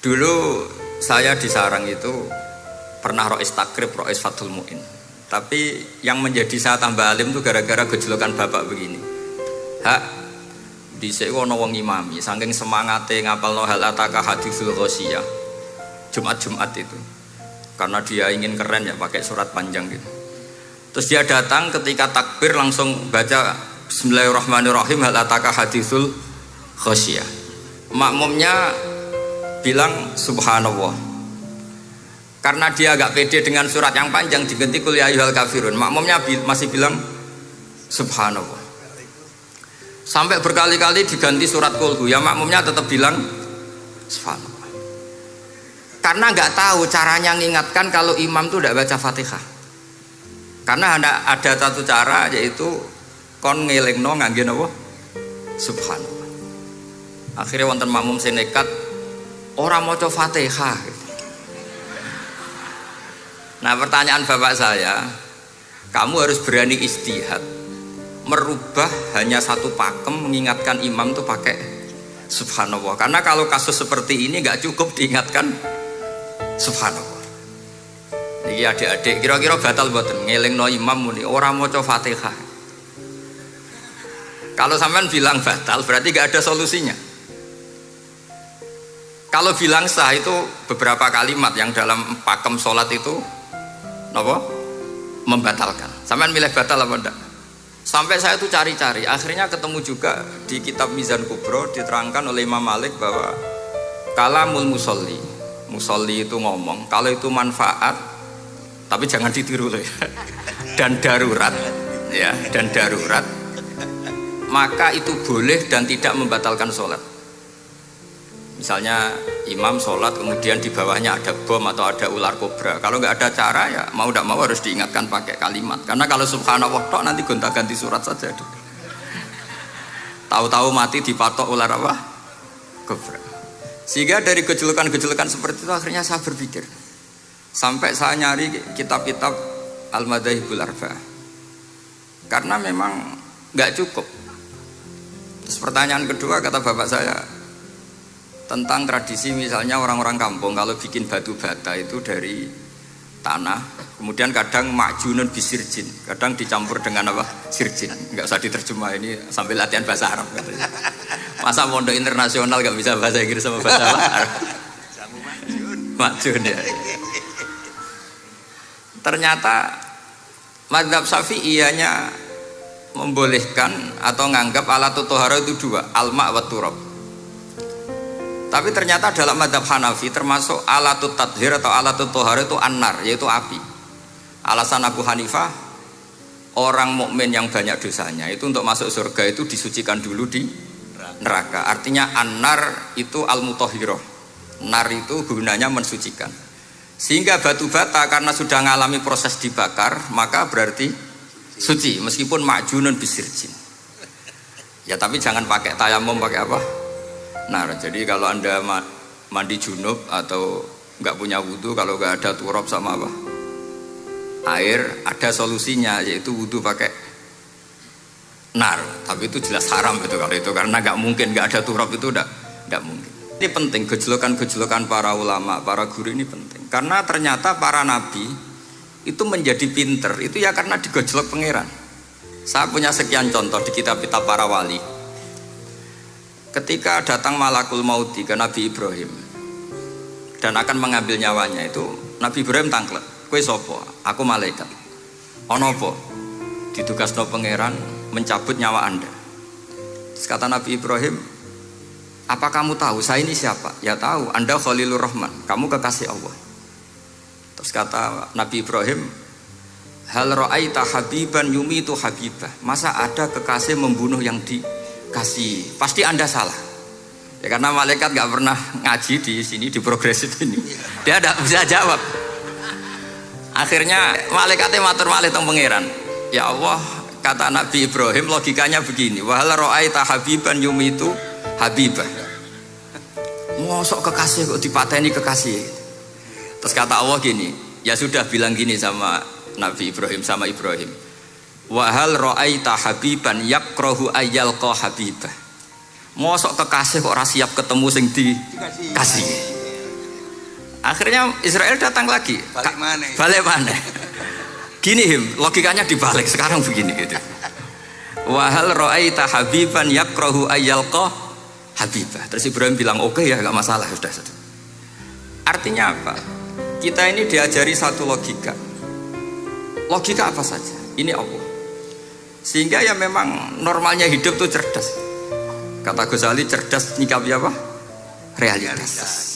Dulu saya di Sarang itu pernah rois takrib, rois Fathul Mu'in. Tapi yang menjadi saya tambah alim itu gara-gara gejolokan bapak begini. Hak dhisik ana wong imami saking semangate ngapalno hal ataka haditsul ghasyiyah. Jumat-Jumat itu. Karena dia ingin keren ya pakai surat panjang gitu. Terus dia datang ketika takbir langsung baca Bismillahirrahmanirrahim hal ataka haditsul ghasyiyah. Makmumnya bilang subhanallah. Karena dia agak pede dengan surat yang panjang diganti qul ya ayyuhal kafirun. Makmumnya masih bilang subhanallah. Sampai berkali-kali diganti surat qul ya makmumnya tetap bilang subhanallah. Karena nggak tahu caranya mengingatkan kalau imam itu tidak baca Fatihah. Karena ada satu cara yaitu kon ngelingno ngangge napa subhanallah. Akhirnya wonten makmum sing nekat ora maca Fatihah. Nah pertanyaan bapak saya, kamu harus berani istihad merubah hanya satu pakem mengingatkan imam tuh pakai subhanallah. Karena kalau kasus seperti ini nggak cukup diingatkan subhanallah. Iki adik-adik kira-kira batal mboten ngelingno imam muni ora maca Fatihah. Kalau sampean bilang batal berarti nggak ada solusinya. Kalau bilang sah itu beberapa kalimat yang dalam pakem sholat itu apa? Membatalkan. Sampean milih batal apa enggak? Sampai saya itu cari-cari, akhirnya ketemu juga di kitab Mizan Kubro diterangkan oleh Imam Malik bahwa kalamul musolli, musolli itu ngomong kalau itu manfaat, tapi jangan ditiru loh ya. Dan darurat, ya dan darurat, maka itu boleh dan tidak membatalkan sholat. Misalnya imam sholat kemudian di bawahnya ada bom atau ada ular kobra. Kalau nggak ada cara ya mau tidak mau harus diingatkan pakai kalimat. Karena kalau subhanallah tok nanti gonta-ganti surat saja. Tahu-tahu mati dipatok ular apa? Kobra. Sehingga dari gejolokan-gejolokan seperti itu akhirnya saya berpikir. Sampai saya nyari kitab-kitab Al-Madzhabul Arba'ah. Karena memang nggak cukup. Terus pertanyaan kedua kata bapak saya, tentang tradisi misalnya orang-orang kampung kalau bikin batu bata itu dari tanah, kemudian kadang makjunun bisirjin, kadang dicampur dengan apa? Sirjin. Enggak usah diterjemah ini sambil latihan bahasa Arab katanya. Masa pondok internasional enggak bisa bahasa Inggris sama bahasa Arab? Makjun ya. Ternyata mazhab Syafi'i hanya membolehkan atau nganggap alat tohara itu dua, al-ma' wa turab. Tapi ternyata dalam mazhab Hanafi termasuk alatut tathhir atau alatut tohar itu an-nar, yaitu api. Alasan Abu Hanifah, orang mukmin yang banyak dosanya itu untuk masuk surga itu disucikan dulu di neraka. Artinya an-nar itu al-mutahhirah. Nar itu gunanya mensucikan. Sehingga batu bata karena sudah mengalami proses dibakar, maka berarti suci meskipun ma'junun bisirjin. Ya tapi jangan pakai tayamum, pakai apa? Nah, jadi kalau anda mandi junub atau nggak punya wudhu, kalau nggak ada turab sama apa air, ada solusinya yaitu wudhu pakai nar. Tapi itu jelas haram itu kalau itu, karena nggak mungkin nggak ada turab itu nggak mungkin. Ini penting, gejolokan para ulama, para guru ini penting, karena ternyata para nabi itu menjadi pinter itu ya karena digojlok pangeran. Saya punya sekian contoh di kitab-kitab para wali. Ketika datang malakul mauti ke Nabi Ibrahim dan akan mengambil nyawanya itu, Nabi Ibrahim tangklet, kowe sapa? Aku malaikat. Ono apa? Ditugasno pangeran mencabut nyawa Anda. Terus kata Nabi Ibrahim, apa kamu tahu saya ini siapa? Ya tahu, Anda Khalilur Rahman, kamu kekasih Allah. Terus kata Nabi Ibrahim, hal ra'aita habiban yumitu habibah. Masa ada kekasih membunuh yang dikasih? Pasti Anda salah. Ya karena malaikat nggak pernah ngaji di sini, di progresif ini. Dia tidak bisa jawab. Akhirnya malaikatnya matur malih teng pangeran. Ya Allah, kata Nabi Ibrahim logikanya begini, wahal ra'aita habiban yumitu habibah. Mosok kekasih kok dipateni kekasih. Terus kata Allah gini, ya sudah bilang gini sama Nabi Ibrahim, sama Ibrahim, wahal ra'aita habiban yakrahu ayyalqa habibah. Mosok kekasih kok ora siap ketemu sing dikasih. Akhirnya Israel datang lagi. Balik mana? Gini logikanya dibalik sekarang begini gitu. Wahal ra'aita habiban yakrahu ayyalqa habibah. Terus Ibrahim bilang oke ya, nggak masalah, sudah. Artinya apa? Kita ini diajari satu logika. Logika apa saja? Ini Allah. Sehingga ya memang normalnya hidup tuh cerdas. Kata Ghazali cerdas nyikapi apa? Realitas.